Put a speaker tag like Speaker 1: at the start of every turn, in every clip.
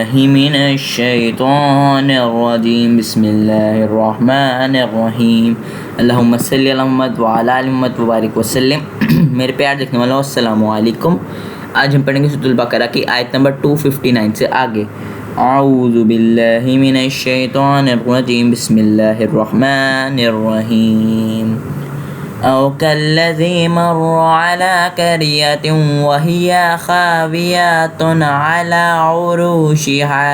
Speaker 1: بالله من الشيطان الرجيم بسم الله الرحمن الرحیم اللہم صلی علی محمد وعلی آل محمد وبارک وسلم۔ میرے پیار دیکھنے والوں السلام علیکم۔ آج ہم پڑھیں گے سورۃ البقرہ کی آیت نمبر 259 سے آگے۔ اعوذ باللہ من الشیطان الرجیم بسم اللہ الرحمن الرحیم۔ أو كالذي مر على قرية وهي خاوية على عروشها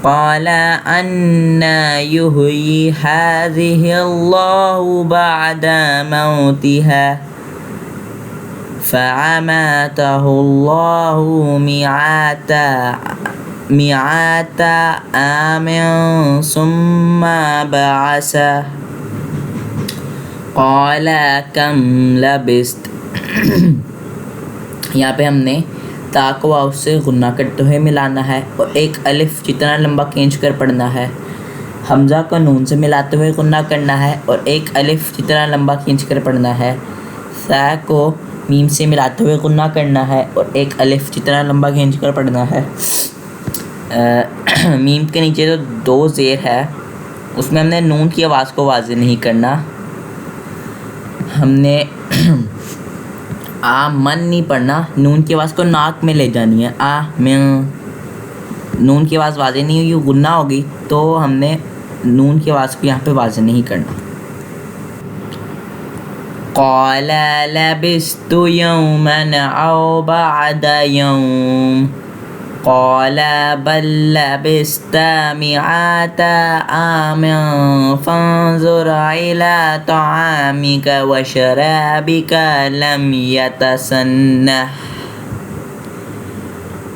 Speaker 1: قال أنى يحيي هذه الله بعد موتها فأماته الله مئة عام ثم بعثه قال کم لبست۔ یہاں پہ ہم نے تا کو واو سے غنہ کرتے ہوئے ملانا ہے اور ایک الف جتنا لمبا کھینچ کر پڑھنا ہے۔ حمزہ کو نون سے ملاتے ہوئے غنہ کرنا ہے اور ایک الف جتنا لمبا کھینچ کر پڑھنا ہے۔ سا کو میم سے ملاتے ہوئے غنہ کرنا ہے اور ایک الف جتنا لمبا کھینچ کر پڑھنا ہے۔ میم کے نیچے تو دو زیر ہے، اس میں ہم نے نون کی آواز کو واضح نہیں کرنا، ہم نے من نہیں پڑھنا، نون کی آواز کو ناک میں لے جانی ہے۔ نون کی آواز واضح نہیں ہوئی، غنہ ہوگی تو ہم نے نون کی آواز کو یہاں پہ واضح نہیں کرنا۔ قال لبست یوما او بعد یوم قال بل لبست مئة عام فانظر إلى طعامك وشرابك لم يتسنه۔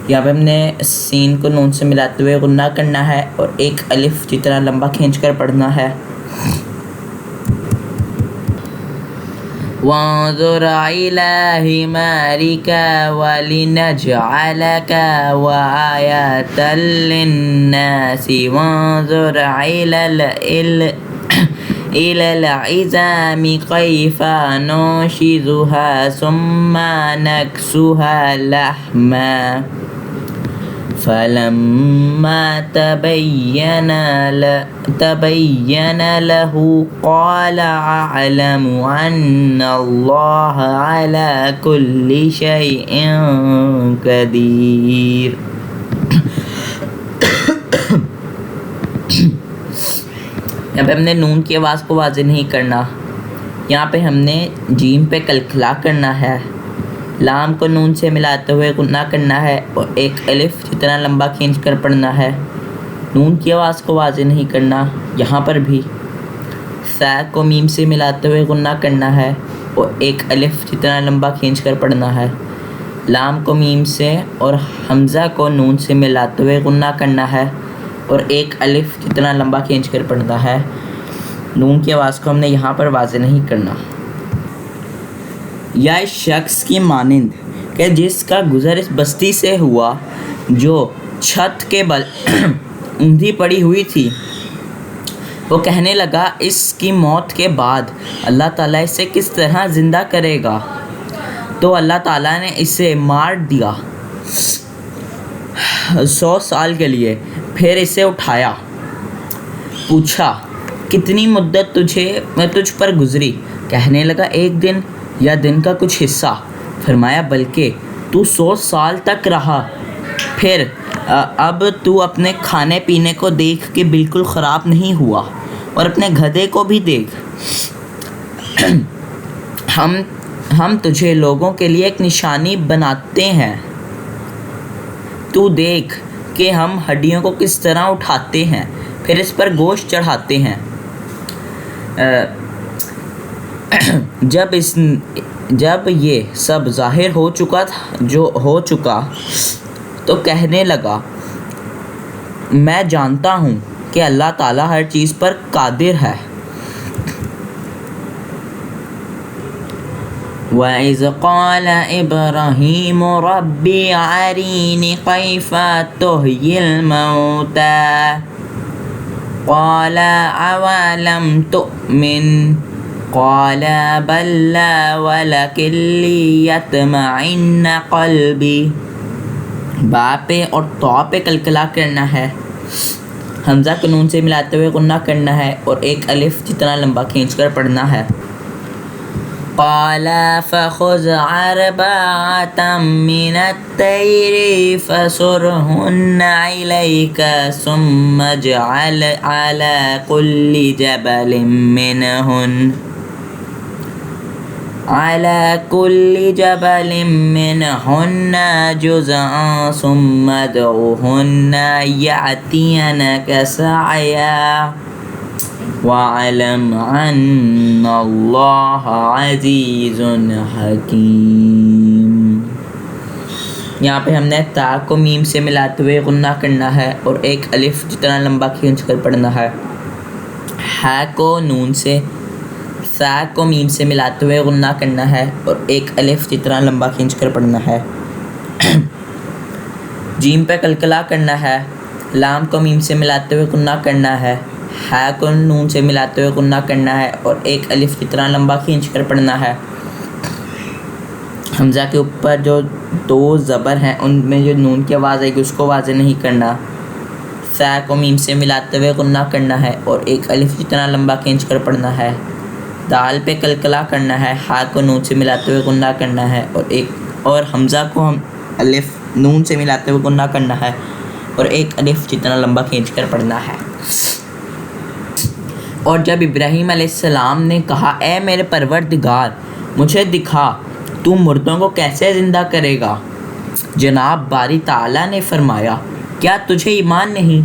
Speaker 1: یہاں پہ ہم نے سین کو نون سے ملاتے ہوئے غنہ کرنا ہے اور ایک الف جتنا لمبا کھینچ کر پڑھنا ہے۔ وانظر إلى حمارك ولنجعلك وآية للناس وانظر إلى العظام كيف ننشزها ثم نكسوها لحما فلما تبين له قال أعلم أن الله على كل شيء قدير۔ یہاں پہ ہم نے نون کی آواز کو واضح نہیں کرنا، یہاں پہ ہم نے جیم پہ کلکلا کرنا ہے، لام کو نون سے ملاتے ہوئے غنہ کرنا ہے اور ایک الف جتنا لمبا کھینچ کر پڑھنا ہے۔ نون کی آواز کو واضح نہیں کرنا، یہاں پر بھی سا کو میم سے ملاتے ہوئے غنہ کرنا ہے اور ایک الف جتنا لمبا کھینچ کر پڑھنا ہے۔ لام کو میم سے اور حمزہ کو نون سے ملاتے ہوئے غنہ کرنا ہے اور ایک الف جتنا لمبا کھینچ کر پڑھنا ہے۔ نون کی آواز کو ہم نے یہاں پر واضح نہیں کرنا۔ یا اس شخص کی مانند کہ جس کا گزر اس بستی سے ہوا جو چھت کے بل اندھی پڑی ہوئی تھی، وہ کہنے لگا اس کی موت کے بعد اللہ تعالیٰ اسے کس طرح زندہ کرے گا، تو اللہ تعالیٰ نے اسے مار دیا 100 سال کے لیے، پھر اسے اٹھایا، پوچھا کتنی مدت تجھ پر گزری، کہنے لگا ایک دن یا دن کا کچھ حصہ، فرمایا بلکہ تو 100 سال تک رہا، پھر اب تو اپنے کھانے پینے کو دیکھ کے بالکل خراب نہیں ہوا اور اپنے گدھے کو بھی دیکھ، ہم تجھے لوگوں کے لیے ایک نشانی بناتے ہیں، تو دیکھ کہ ہم ہڈیوں کو کس طرح اٹھاتے ہیں پھر اس پر گوشت چڑھاتے ہیں۔ جب یہ سب ظاہر ہو چکا تو کہنے لگا میں جانتا ہوں کہ اللہ تعالیٰ ہر چیز پر قادر ہے۔ وَإِذْ قَالَ إِبْرَاهِيمُ رَبِّ أَرِنِي كَيْفَ تُحْيِي الْمَوْتَىٰ قَالَ أَوَلَمْ تُؤْمِنْ قال بلى ولكن ليطمئن قلبي با پہ اور تو پہ قلقلہ کرنا ہے، حمزہ کو نون سے ملاتے ہوئے غنہ کرنا ہے اور ایک الف جتنا لمبا کھینچ کر پڑھنا ہے۔ قال فخذ أربعة من الطير فصرهن إليك ثم اجعل على كل جبل منهن جزءا ثم ادعوهن يأتينك سعيا وَاعْلَمْ أَنَّ اللَّهَ عَزِيزٌ حَكِيمٌ۔ یہاں پہ ہم نے تا کو میم سے ملاتے ہوئے غنہ کرنا ہے اور ایک الف جتنا لمبا کھینچ کر پڑھنا ہے۔ ہا کو نون سے، سا کو میم سے ملاتے ہوئے غنہ کرنا ہے اور ایک الف جتنا لمبا کھینچ کر پڑھنا ہے۔ جیم پہ قلقلہ کرنا ہے، لام کو میم سے ملاتے ہوئے غنہ کرنا ہے، ہا کو نون سے ملاتے ہوئے غنہ کرنا ہے اور ایک الف جتنا لمبا کھینچ کر پڑھنا ہے۔ حمزہ کے اوپر جو دو زبر ہیں ان میں جو نون کی آواز آئے گی اس کو واضح نہیں کرنا۔ سا کو میم سے ملاتے ہوئے غنہ کرنا ہے اور ایک الف جتنا لمبا کھینچ کر پڑھنا ہے۔ دال پہ قلقلہ کرنا ہے، ہا کو نون سے ملاتے ہوئے غنہ کرنا ہے اور حمزہ کو الف نون سے ملاتے ہوئے غنہ کرنا ہے اور ایک الف جتنا لمبا کھینچ کر پڑھنا ہے۔ اور جب ابراہیم علیہ السلام نے کہا اے میرے پروردگار مجھے دکھا تو مردوں کو کیسے زندہ کرے گا، جناب باری تعالیٰ نے فرمایا کیا تجھے ایمان نہیں؟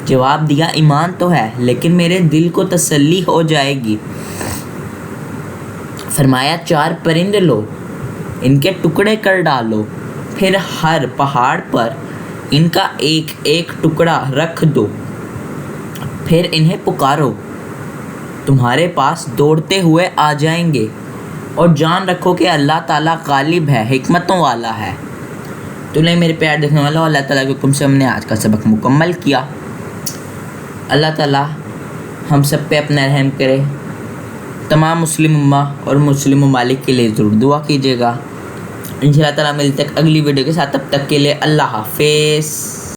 Speaker 1: جواب دیا ایمان تو ہے لیکن میرے دل کو تسلی ہو جائے گی۔ فرمایا 4 پرند لو، ان کے ٹکڑے کر ڈالو، پھر ہر پہاڑ پر ان کا ایک ایک ٹکڑا رکھ دو، پھر انہیں پکارو، تمہارے پاس دوڑتے ہوئے آ جائیں گے، اور جان رکھو کہ اللہ تعالیٰ غالب ہے، حکمتوں والا ہے۔ تو نہیں میرے پیار دیکھنے والا، اللہ تعالیٰ کے حکم سے ہم نے آج کا سبق مکمل کیا۔ اللہ تعالیٰ ہم سب پہ اپنا رحم کرے۔ تمام مسلم امہ اور مسلم ممالک کے لیے ضرور دعا کیجیے گا۔ انشاءاللہ تعالیٰ ملتے ہیں اگلی ویڈیو کے ساتھ، تب تک کے لیے اللہ حافظ۔